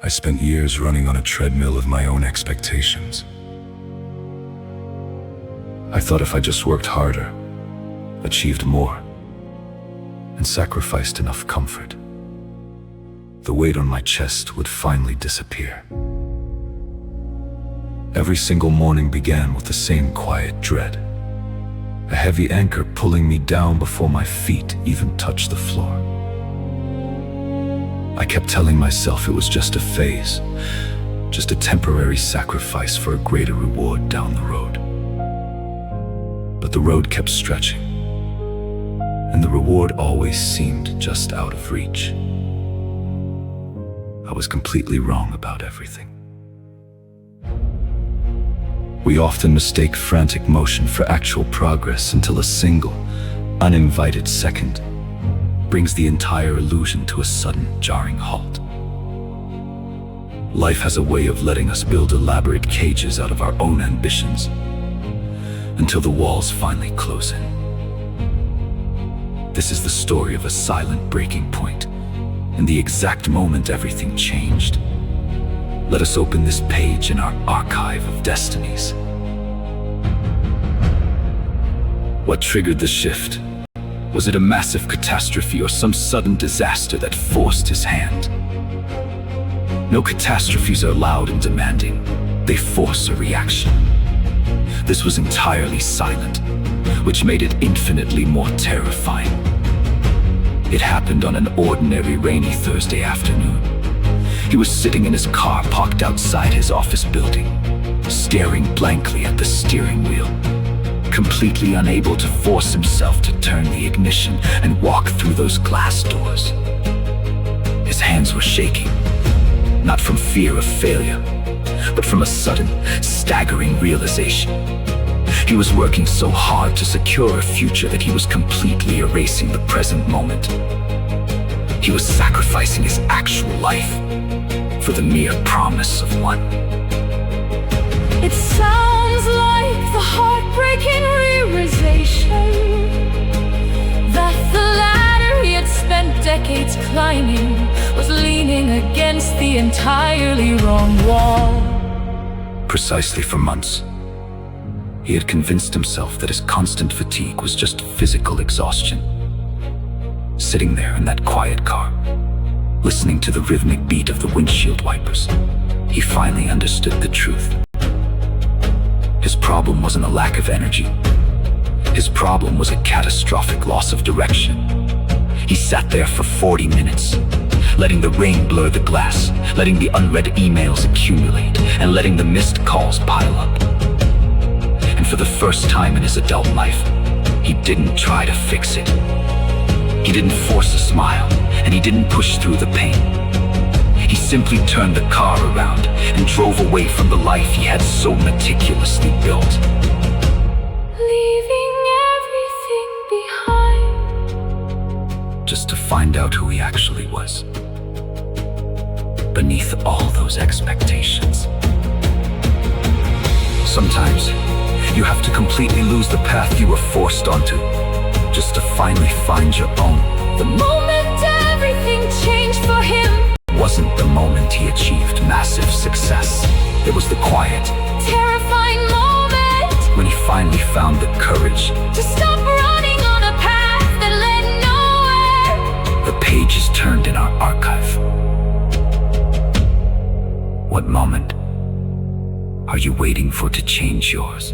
I spent years running on a treadmill of my own expectations. I thought if I just worked harder, achieved more, and sacrificed enough comfort, the weight on my chest would finally disappear. Every single morning began with the same quiet dread, a heavy anchor pulling me down before my feet even touched the floor. I kept telling myself it was just a phase, just a temporary sacrifice for a greater reward down the road. But the road kept stretching, and the reward always seemed just out of reach. I was completely wrong about everything. We often mistake frantic motion for actual progress until a single, uninvited second brings the entire illusion to a sudden, jarring halt. Life has a way of letting us build elaborate cages out of our own ambitions until the walls finally close in. This is the story of a silent breaking point, in the exact moment everything changed. Let us open this page in our archive of destinies. What triggered the shift? Was it a massive catastrophe or some sudden disaster that forced his hand? No catastrophes are loud and demanding. They force a reaction. This was entirely silent, which made it infinitely more terrifying. It happened on an ordinary rainy Thursday afternoon. He was sitting in his car parked outside his office building, staring blankly at the steering wheel, completely unable to force himself to turn the ignition and walk through those glass doors. His hands were shaking, not from fear of failure, but from a sudden, staggering realization. He was working so hard to secure a future that he was completely erasing the present moment. He was sacrificing his actual life for the mere promise of one. It sounds like the heartbreaking realization that the ladder he had spent decades climbing was leaning against the entirely wrong wall. Precisely for months, he had convinced himself that his constant fatigue was just physical exhaustion. Sitting there in that quiet car, listening to the rhythmic beat of the windshield wipers, he finally understood the truth. His problem wasn't a lack of energy. His problem was a catastrophic loss of direction. He sat there for 40 minutes, letting the rain blur the glass, letting the unread emails accumulate, and letting the missed calls pile up. And for the first time in his adult life, he didn't try to fix it. He didn't force a smile, and he didn't push through the pain. He simply turned the car around and drove away from the life he had so meticulously built. Leaving everything behind, just to find out who he actually was, beneath all those expectations. Sometimes, you have to completely lose the path you were forced onto, just to finally find your own. The moment everything changed for him Wasn't the moment he achieved massive success. It was the quiet, terrifying moment when he finally found the courage. to stop running on a path that led nowhere. The pages turned in our archive. What moment are you waiting for to change yours?